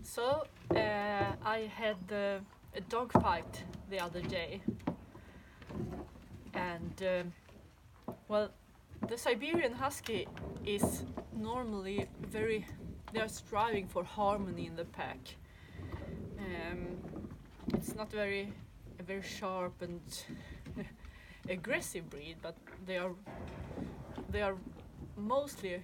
So I had a dog fight the other day, and well, the Siberian husky is normally they are striving for harmony in the pack. It's not a very sharp and aggressive breed, but they are mostly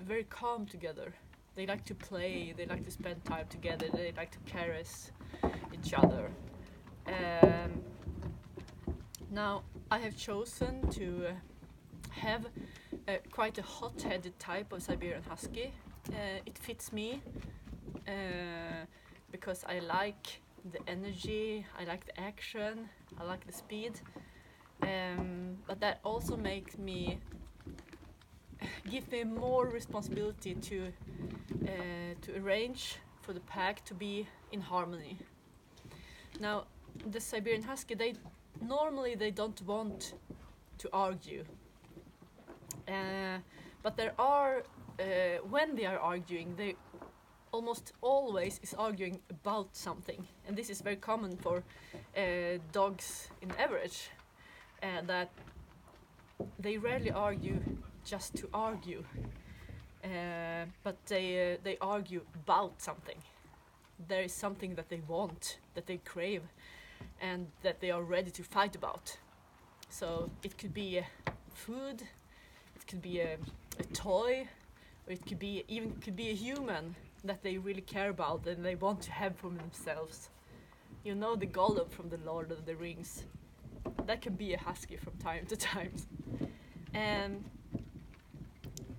very calm together. They like to play, they like to spend time together, they like to caress each other. Now I have chosen to have quite a hot-headed type of Siberian husky. It fits me because I like the energy, I like the action, I like the speed, but that also makes me give me more responsibility to arrange for the pack to be in harmony. Now, the Siberian husky, they don't want to argue, but there are when they are arguing, they almost always is arguing about something, and this is very common for dogs in average, that they rarely argue just to argue, but they argue about something. There is something that they want, that they crave, and that they are ready to fight about. So it could be food, it could be a toy, or it could be a human that they really care about and they want to have for themselves. You know, the Gollum from the Lord of the Rings. That can be a husky from time to time.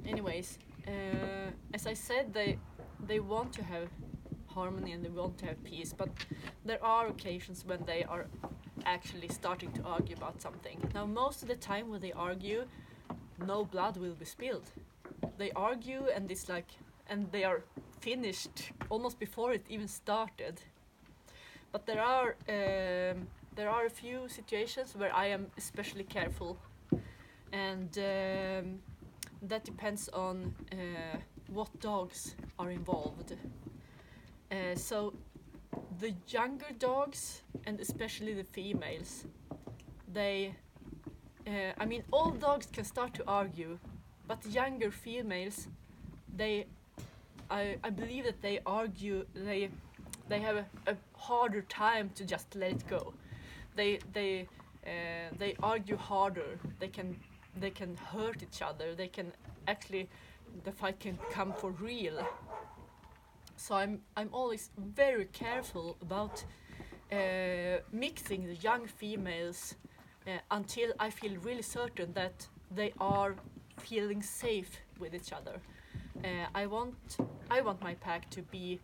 Anyways, as I said, they want to have harmony and they want to have peace, but there are occasions when they are actually starting to argue about something. Now, most of the time when they argue, no blood will be spilled. They argue and they are finished almost before it even started. But there are a few situations where I am especially careful, and that depends on what dogs are involved. So the younger dogs, and especially the females, all dogs can start to argue, but the younger females, I believe that they argue, they have a harder time to just let it go. They argue harder. They can hurt each other. They can actually, the fight can come for real. So I'm always very careful about mixing the young females until I feel really certain that they are feeling safe with each other. I want my pack to be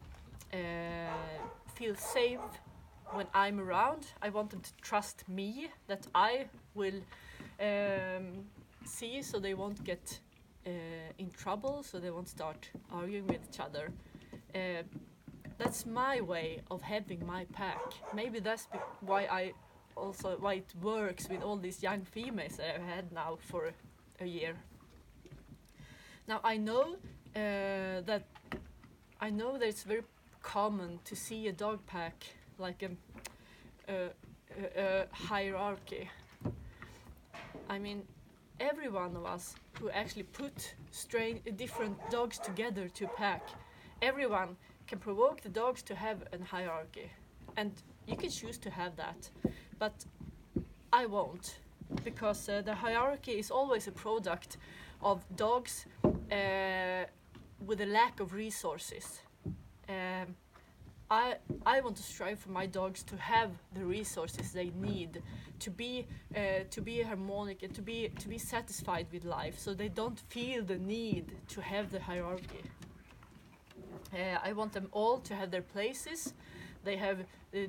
feel safe when I'm around. I want them to trust me, that I will see, so they won't get in trouble, so they won't start arguing with each other. That's my way of having my pack. Maybe that's why it works with all these young females that I've had now for a year. Now I know that it's very common to see a dog pack like a hierarchy. I mean, every one of us who actually put different dogs together to pack, everyone can provoke the dogs to have a hierarchy, and you can choose to have that, but I won't, because the hierarchy is always a product of dogs with a lack of resources. I want to strive for my dogs to have the resources they need to be harmonic and to be satisfied with life, so they don't feel the need to have the hierarchy. I want them all to have their places. They have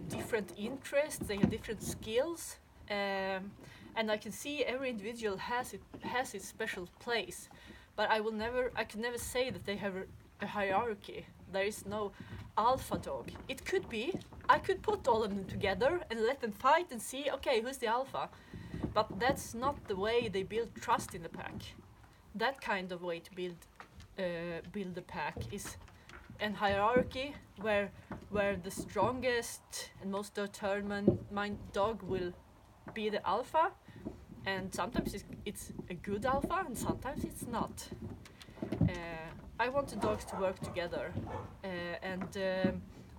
different interests, they have different skills, and I can see every individual has its special place. But I can never say that they have a hierarchy. There is no alpha dog. It could be. I could put all of them together and let them fight and see, okay, who's the alpha? But that's not the way they build trust in the pack. that kind of way to build a pack is an hierarchy where the strongest and most determined dog will be the alpha, and sometimes it's a good alpha and sometimes it's not. I want the dogs to work together, and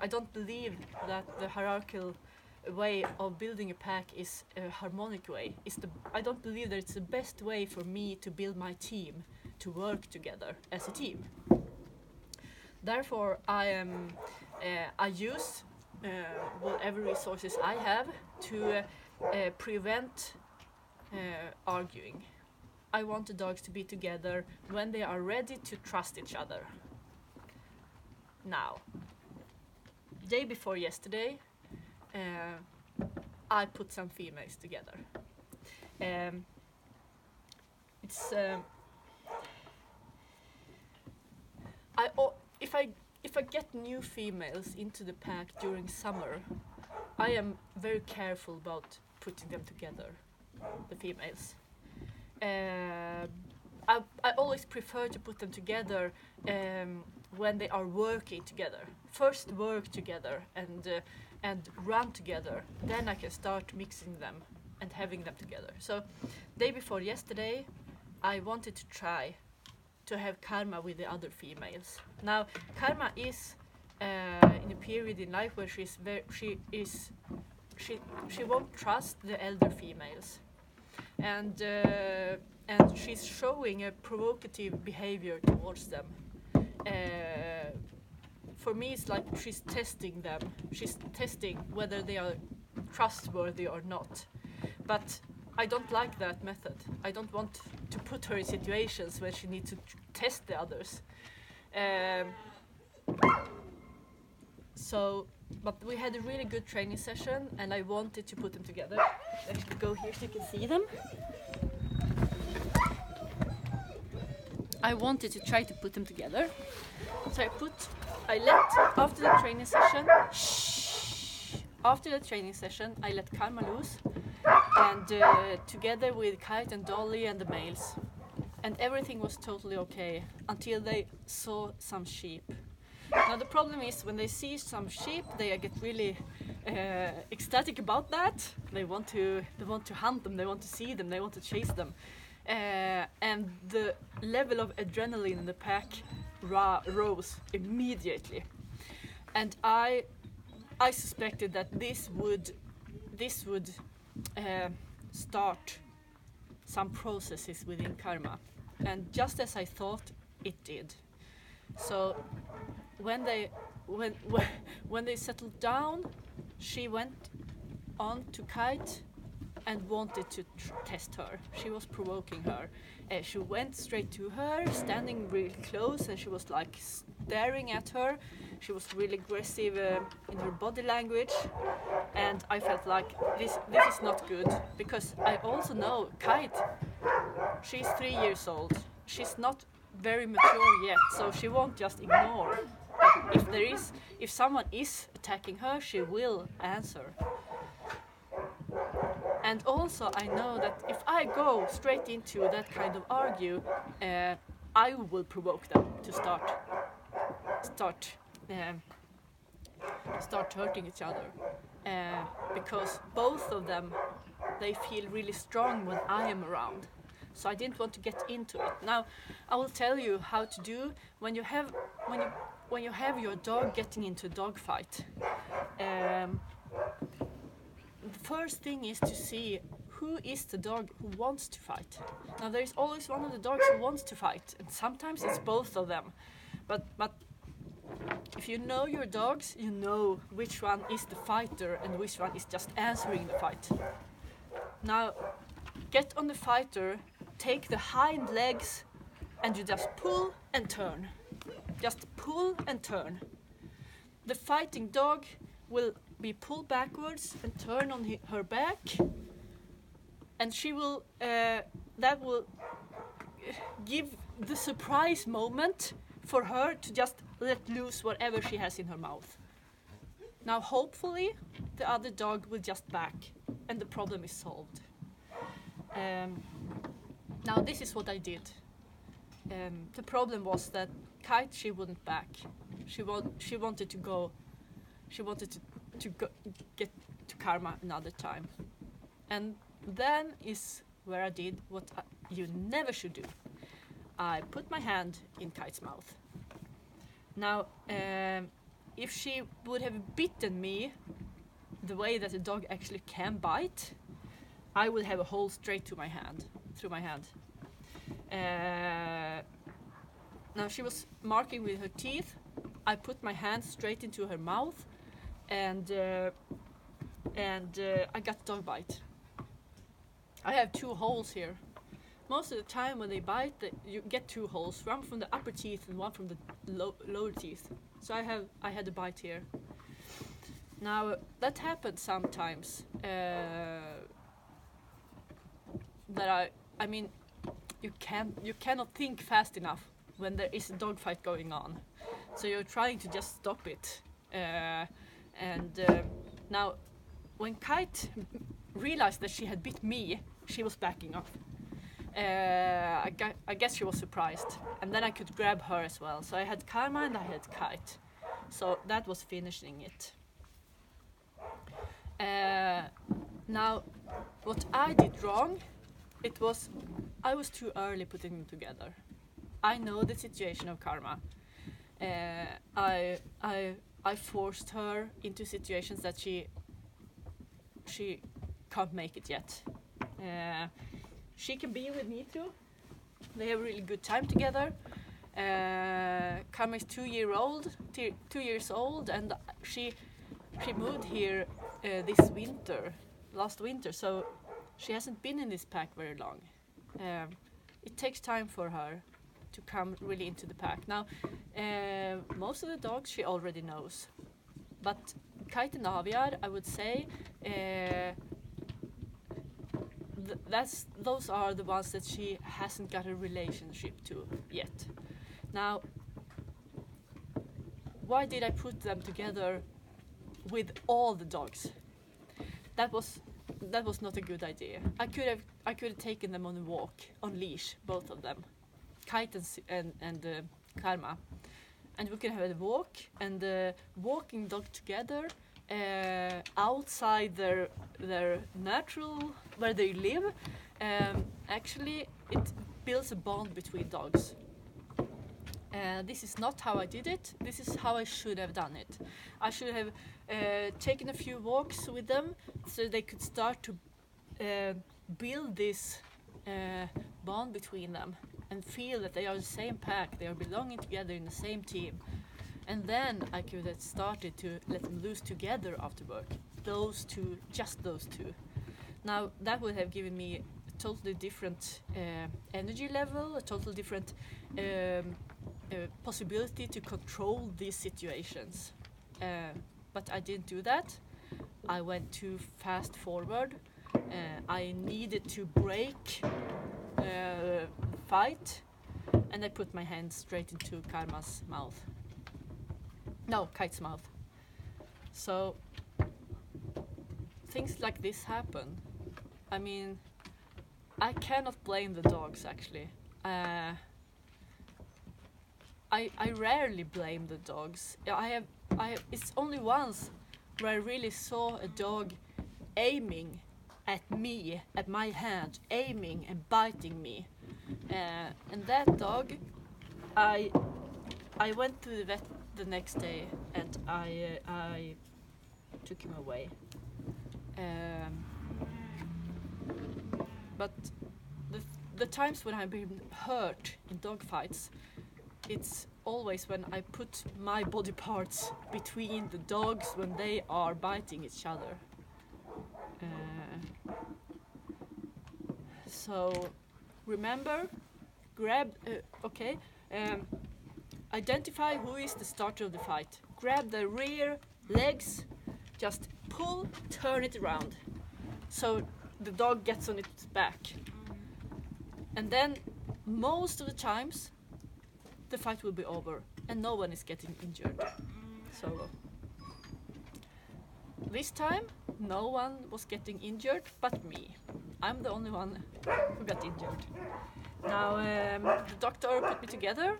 I don't believe that the hierarchical way of building a pack is a harmonic way. I don't believe that it's the best way for me to build my team to work together as a team. Therefore, I use whatever resources I have to prevent arguing. I want the dogs to be together when they are ready to trust each other. Now, day before yesterday, I put some females together. If I get new females into the pack during summer, I am very careful about putting them together, the females. I always prefer to put them together when they are working together. First work together and run together, then I can start mixing them and having them together. So day before yesterday, I wanted to try to have Karma with the other females. Now Karma is in a period in life where she won't trust the elder females, and she's showing a provocative behavior towards them. For me, it's like she's testing them. She's testing whether they are trustworthy or not. But I don't like that method. I don't want to put her in situations where she needs to test the others. But we had a really good training session, and I wanted to put them together. Let's go here so you can see them. I wanted to try to put them together. So after the training session, I let Karma loose, and together with Kite and Dolly and the males. And everything was totally okay until they saw some sheep. Now the problem is when they see some sheep, they get really ecstatic about that. They want to hunt them, they want to see them, they want to chase them. And the level of adrenaline in the pack rose immediately. And I suspected that this would start some processes within Karma. And just as I thought, it did. So when they settled down, she went on to Kite and wanted to test her. She was provoking her. She went straight to her, standing really close, and she was like staring at her. She was really aggressive in her body language, and I felt like this is not good, because I also know Kite. She's 3 years old. She's not very mature yet, so she won't just ignore. But if someone is attacking her, she will answer. And also I know that if I go straight into that kind of argue, I will provoke them to start hurting each other, because both of them, they feel really strong when I am around. So I didn't want to get into it. Now I will tell you how to do when you have your dog getting into a dog fight. The first thing is to see who is the dog who wants to fight. Now there is always one of the dogs who wants to fight, and sometimes it's both of them. But if you know your dogs, you know which one is the fighter and which one is just answering the fight. Now get on the fighter, take the hind legs, and you just pull and turn. Just pull and turn. The fighting dog will be pulled backwards and turn on her back, and she will that will give the surprise moment for her to just let loose whatever she has in her mouth. Now hopefully the other dog will just back and the problem is solved. Now this is what I did. the problem was that Kite, she wouldn't back. She wanted to go. She wanted to go, get to Karma another time, and then is where I did what you never should do. I put my hand in Kite's mouth. Now, if she would have bitten me the way that a dog actually can bite, I would have a hole straight to my hand, through my hand. Now she was marking with her teeth. I put my hand straight into her mouth, and I got dog bite. I have 2 holes here. Most of the time when they bite, you get 2 holes, one from the upper teeth and one from the lower teeth. So I had a bite here. Now that happens sometimes. That I mean, you cannot think fast enough when there is a dog fight going on. So you're trying to just stop it. Now, when Kite realized that she had bit me, she was backing off. I guess she was surprised, and then I could grab her as well. So I had Karma and I had Kite. So that was finishing it. Now, what I did wrong, I was too early putting them together. I know the situation of Karma. I forced her into situations that she can't make it yet. She can be with me too. They have a really good time together. Karma is 2 years old, and she moved here last winter, so she hasn't been in this pack very long. It takes time for her to come really into the pack. Now, most of the dogs she already knows, but Kite and Aviar, I would say, those are the ones that she hasn't got a relationship to yet. Now, why did I put them together with all the dogs? That was not a good idea. I could have taken them on a walk on leash, both of them, Kite and Karma, and we could have a walk and walking dog together outside their natural where they live. Actually, it builds a bond between dogs. This is not how I did it. This is how I should have done it. I should have taken a few walks with them so they could start to build this bond between them and feel that they are the same pack, they are belonging together in the same team. And then I could have started to let them loose together after work. Those two, just those two. Now that would have given me a totally different energy level, a totally different possibility to control these situations. But I didn't do that. I went too fast forward. I needed to break fight, and I put my hand straight into Karma's mouth. No, Kite's mouth. So things like this happen. I mean, I cannot blame the dogs actually. I rarely blame the dogs. It's only once where I really saw a dog aiming at me, at my hand, aiming and biting me. And that dog, I went to the vet the next day and I took him away. But the times when I've been hurt in dog fights, it's always when I put my body parts between the dogs when they are biting each other. So remember, identify who is the starter of the fight. Grab the rear legs, just pull, turn it around, so the dog gets on its back. And then most of the times the fight will be over and no one is getting injured. So this time no one was getting injured but me. I'm the only one who got injured. Now the doctor put me together.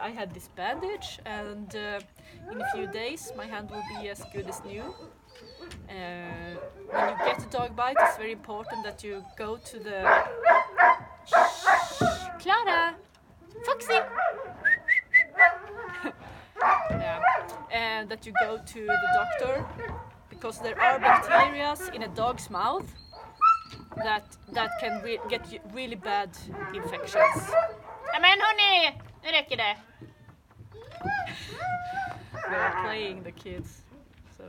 I had this bandage, and in a few days my hand will be as good as new. When you get a dog bite, it's very important that you go to the... Clara! Foxy! Yeah. And that you go to the doctor, because there are bacteria in a dog's mouth that can get you really bad infections. Men hörni, nu räcker det. They're playing the kids. So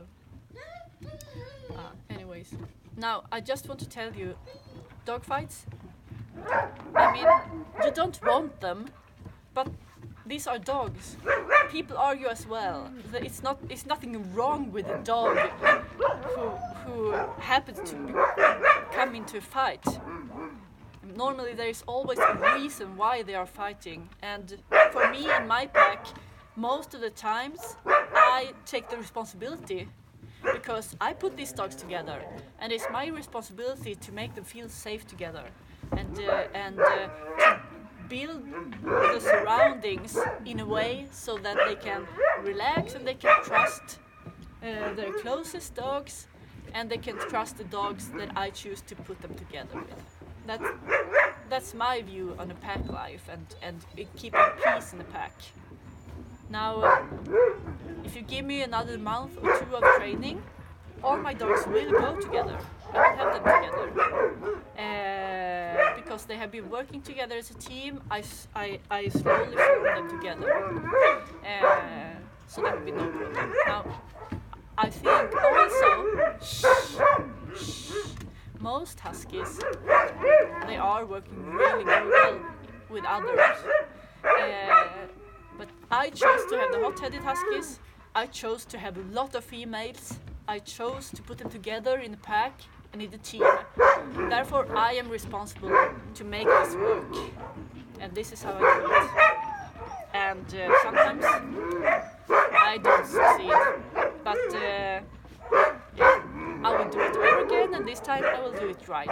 anyways, now I just want to tell you, dog fights, I mean, you don't want them, but these are dogs. People argue as well. It's nothing wrong with a dog who happens to come into a fight. Normally there is always a reason why they are fighting, and for me in my pack, most of the times I take the responsibility, because I put these dogs together, and it's my responsibility to make them feel safe together, and to build the surroundings in a way so that they can relax and they can trust their closest dogs, and they can trust the dogs that I choose to put them together with. That's my view on a pack life and keeping peace in the pack. Now, if you give me another month or two of training, all my dogs will go together. I will have them together. Because they have been working together as a team, I slowly form them together. So there will be no problem. Now, I think also, most huskies, they are working really well with others. But I chose to have the hot-headed huskies. I chose to have a lot of females. I chose to put them together in a pack and in a team. Therefore, I am responsible to make this work. And this is how I do it. And sometimes I don't succeed. But yeah, I will do it over again, and this time I will do it right.